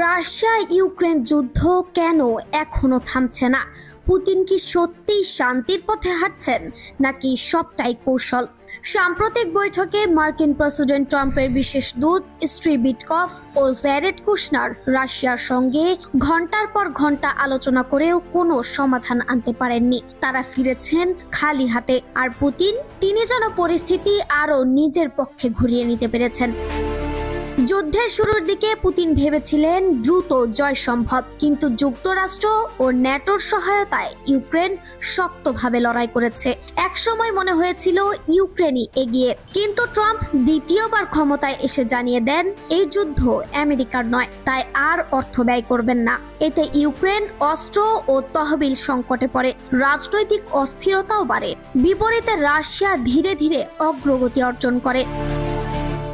Russia Ukraine যুদ্ধ কেন এখনো থামছে না? পুতিন কি সত্যিই শান্তির পথে হাঁটছেন, নাকি সবটাই কৌশল? সাম্প্রতিক বৈঠকে মার্কিন প্রেসিডেন্ট ট্রাম্পের বিশেষ দূত স্টিভ উইটকফ ও জ্যারেড কুশনার রাশিয়ার সঙ্গে ঘন্টার পর ঘন্টা আলোচনা করেও কোনো সমাধান আনতে পারেননি। তারা ফিরেছেন খালি হাতে। আর পুতিন, তিনি যেন পরিস্থিতি আরও নিজের পক্ষে ঘুরিয়ে নিতে পেরেছেন। যুদ্ধের শুরুর দিকে পুতিন ভেবেছিলেন দ্রুত জয় সম্ভব, কিন্তু যুক্তরাষ্ট্র ও ন্যাটোর সহায়তায় ইউক্রেন শক্তভাবে লড়াই করেছে। একসময় মনে হয়েছিল ইউক্রেনই এগিয়ে, কিন্তু ট্রাম্প দ্বিতীয়বার ক্ষমতায় এসে জানিয়ে দেন এই যুদ্ধ আমেরিকার নয়, তাই আর অর্থ ব্যয় করবেন না। এতে ইউক্রেন অস্ত্র ও তহবিল সংকটে পড়ে, রাজনৈতিক অস্থিরতাও বাড়ে। বিপরীতে রাশিয়া ধীরে ধীরে অগ্রগতি অর্জন করে।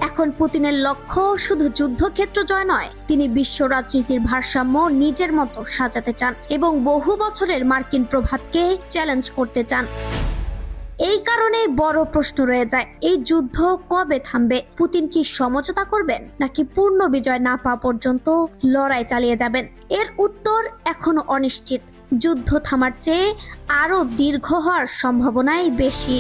এখন পুতিনের লক্ষ্য শুধু যুদ্ধক্ষেত্র জয় নয়, তিনি বিশ্ব রাজনীতির ভারসাম্য নিজের মতো সাজাতে চান এবং বহু বছরের মার্কিন প্রভাবকে চ্যালেঞ্জ করতে চান। এই কারণে বড় প্রশ্ন রয়ে যায়, এই যুদ্ধ কবে থামবে? পুতিন কি সমঝোতা করবেন, নাকি পূর্ণ বিজয় না পাওয়া পর্যন্ত লড়াই চালিয়ে যাবেন? এর উত্তর এখনো অনিশ্চিত। যুদ্ধ থামার চেয়ে আরো দীর্ঘ হওয়ার সম্ভাবনাই বেশি।